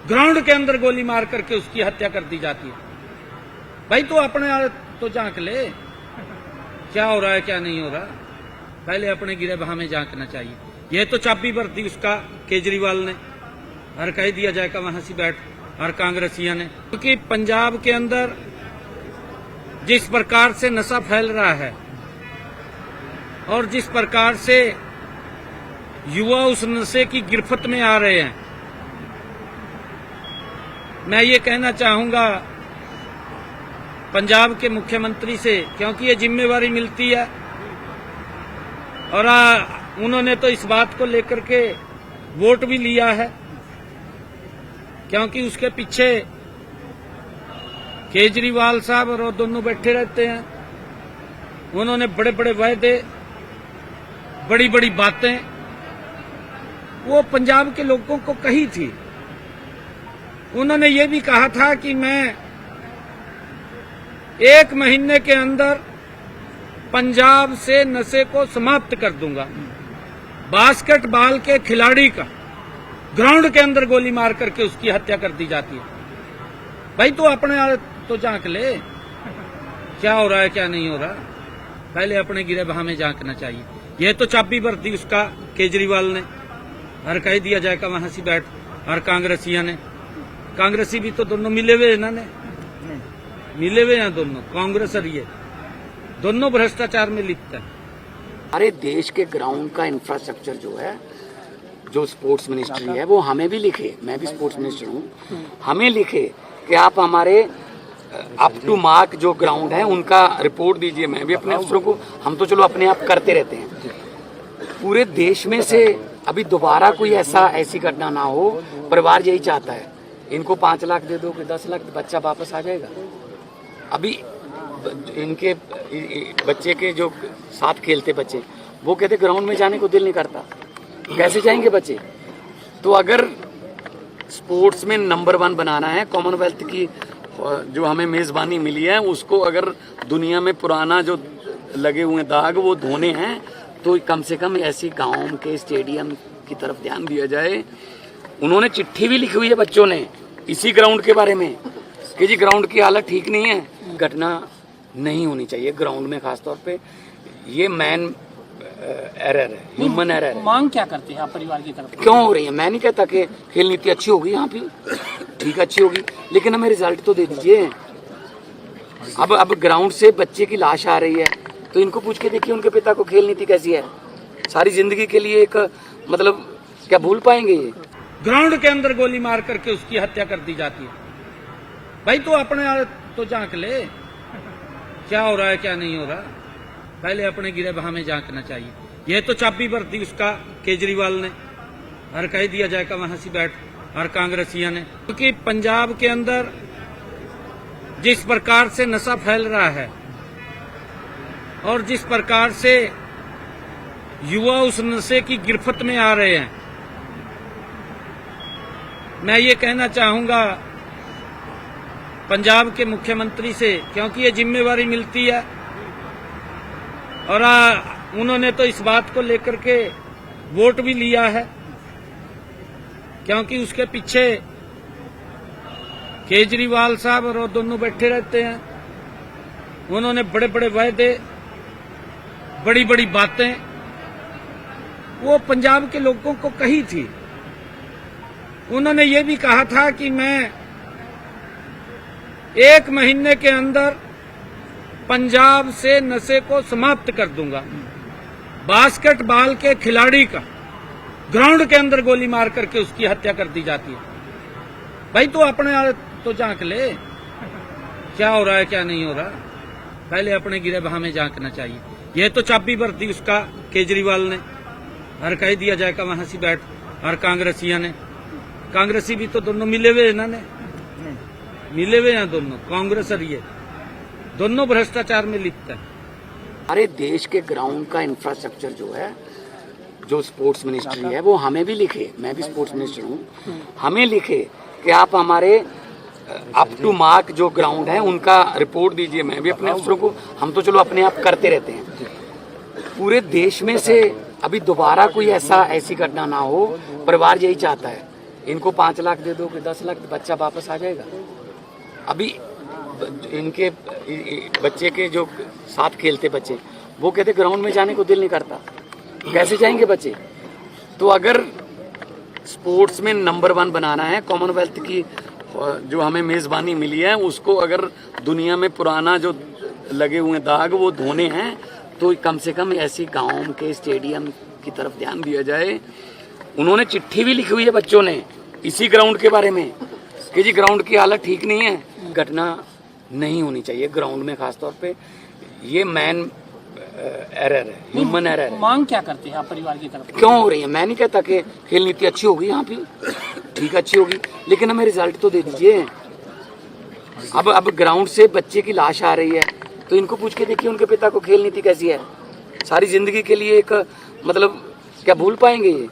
Ground के अंदर गोली मार करके उसकी हत्या कर दी जाती है। भाई तो अपने तो झांक ले, क्या हो रहा है क्या नहीं हो रहा, पहले अपने गिरेबान में झांकना चाहिए। यह तो चाबी बरती उसका केजरीवाल ने, हर कह दिया जाएगा वहां से बैठ, हर कांग्रेसिया ने, क्योंकि पंजाब के अंदर जिस प्रकार से नशा फैल रहा है और जिस प्रकार से युवा उस नशे की गिरफ्त में आ रहे हैं, मैं ये कहना चाहूंगा पंजाब के मुख्यमंत्री से, क्योंकि ये जिम्मेवारी मिलती है और उन्होंने तो इस बात को लेकर के वोट भी लिया है, क्योंकि उसके पीछे केजरीवाल साहब और दोनों बैठे रहते हैं। उन्होंने बड़े बड़े वायदे, बड़ी बड़ी बातें वो पंजाब के लोगों को कही थी। उन्होंने ये भी कहा था कि मैं 1 महीने के अंदर पंजाब से नशे को समाप्त कर दूंगा। बास्केटबॉल के खिलाड़ी का ग्राउंड के अंदर गोली मार करके उसकी हत्या कर दी जाती है। भाई तो अपने तो झांक ले, क्या हो रहा है क्या नहीं हो रहा, पहले अपने गिरेबान में झांकना चाहिए। यह तो चाबी बरती उसका केजरीवाल ने, हर कह दिया जाएगा वहां से बैठ, हर कांग्रेसिया ने, कांग्रेसी भी तो दोनों मिले हुए इन्होंने, मिले हुए हैं दोनों, कांग्रेस और ये दोनों भ्रष्टाचार में लिप्त है। हमारे देश के ग्राउंड का इंफ्रास्ट्रक्चर जो है, जो स्पोर्ट्स मिनिस्ट्री है, वो हमें भी लिखे, मैं भी स्पोर्ट्स मिनिस्टर हूँ, हमें लिखे कि आप हमारे अप टू मार्क जो ग्राउंड है उनका रिपोर्ट दीजिए। मैं भी अपने अफसरों को, हम तो चलो अपने आप करते रहते हैं, पूरे देश में से अभी दोबारा कोई ऐसी घटना ना हो। परिवार यही चाहता है, इनको 5 लाख दे दो कि 10 लाख, बच्चा वापस आ जाएगा। अभी इनके बच्चे के जो साथ खेलते बच्चे, वो कहते ग्राउंड में जाने को दिल नहीं करता, कैसे जाएंगे बच्चे। तो अगर स्पोर्ट्स में नंबर 1 बनाना है, कॉमनवेल्थ की जो हमें मेजबानी मिली है उसको अगर दुनिया में पुराना जो लगे हुए दाग वो धोने हैं, तो कम से कम ऐसी गांव के स्टेडियम की तरफ ध्यान दिया जाए। उन्होंने चिट्ठी भी लिखी हुई है बच्चों ने इसी ग्राउंड के बारे में कि जी ग्राउंड की हालत ठीक नहीं है। घटना नहीं होनी चाहिए ग्राउंड में, खासतौर पे ये मैन एरर है, ह्यूमन एरर है। मांग क्या करते हैं आप परिवार की तरफ? क्यों हो रही है? मैं नहीं कहता कि खेल नीति अच्छी होगी, यहाँ भी ठीक अच्छी होगी, लेकिन हमें रिजल्ट तो दे दीजिए। अब ग्राउंड से बच्चे की लाश आ रही है, तो इनको पूछ के देखिए उनके पिता को खेल नीति कैसी है। सारी जिंदगी के लिए एक मतलब क्या भूल पाएंगे ये? ग्राउंड के अंदर गोली मार करके उसकी हत्या कर दी जाती है। भाई तो अपने तो झांक ले, क्या हो रहा है क्या नहीं हो रहा, पहले अपने गिरेबान में झांकना चाहिए। यह तो चाबी बरती उसका केजरीवाल ने, हर कह दिया जाएगा वहां से बैठ, हर कांग्रेसिया ने, क्योंकि पंजाब के अंदर जिस प्रकार से नशा फैल रहा है और जिस प्रकार से युवा उस नशे की गिरफ्त में आ रहे हैं, मैं ये कहना चाहूंगा पंजाब के मुख्यमंत्री से, क्योंकि ये जिम्मेवारी मिलती है और उन्होंने तो इस बात को लेकर के वोट भी लिया है, क्योंकि उसके पीछे केजरीवाल साहब और दोनों बैठे रहते हैं। उन्होंने बड़े बड़े वायदे, बड़ी बड़ी बातें वो पंजाब के लोगों को कही थी। उन्होंने ये भी कहा था कि मैं 1 महीने के अंदर पंजाब से नशे को समाप्त कर दूंगा। बास्केटबॉल के खिलाड़ी का ग्राउंड के अंदर गोली मार करके उसकी हत्या कर दी जाती है। भाई तो अपने तो झांक ले, क्या हो रहा है क्या नहीं हो रहा, पहले अपने गिरेबान में झांकना चाहिए। यह तो चाबी बरती उसका केजरीवाल ने, हर कह दिया जाएगा वहां से बैठ, हर कांग्रेसिया ने, कांग्रेसी भी तो दोनों मिले हुए इन्होंने, मिले हुए हैं दोनों, कांग्रेस और ये दोनों भ्रष्टाचार में लिप्त है। हमारे देश के ग्राउंड का इंफ्रास्ट्रक्चर जो है, जो स्पोर्ट्स मिनिस्ट्री है, वो हमें भी लिखे, मैं भी स्पोर्ट्स मिनिस्टर हूँ, हमें लिखे कि आप हमारे अप टू मार्क जो ग्राउंड है उनका रिपोर्ट दीजिए। मैं भी अपने अफसरों को, हम तो चलो अपने आप करते रहते हैं, पूरे देश में से अभी दोबारा कोई ऐसी घटना ना हो। परिवार यही चाहता है, इनको 5 लाख दे दो कि 10 लाख, बच्चा वापस आ जाएगा। अभी इनके बच्चे के जो साथ खेलते बच्चे, वो कहते ग्राउंड में जाने को दिल नहीं करता, कैसे जाएंगे बच्चे? तो अगर स्पोर्ट्स में नंबर 1 बनाना है, कॉमनवेल्थ की जो हमें मेज़बानी मिली है उसको अगर दुनिया में पुराना जो लगे हुए दाग वो धोने हैं, तो कम से कम ऐसे गांव के स्टेडियम की तरफ ध्यान दिया जाए। उन्होंने चिट्ठी भी लिखी हुई है बच्चों ने इसी ग्राउंड के बारे में कि जी ग्राउंड की हालत ठीक नहीं है, घटना नहीं होनी चाहिए ग्राउंड में, खासतौर पे ये मैन एरर है, ह्यूमन एरर है। मांग क्या करते हैं आप परिवार की तरफ? क्यों हो रही है? मैं नहीं कहता कि खेल नीति अच्छी होगी यहाँ पे, ठीक अच्छी होगी, लेकिन हमें रिजल्ट तो दे दीजिए। अब ग्राउंड से बच्चे की लाश आ रही है तो इनको पूछ के देखिए उनके पिता को खेल नीति कैसी है। सारी जिंदगी के लिए एक मतलब क्या भूल पाएंगे ये?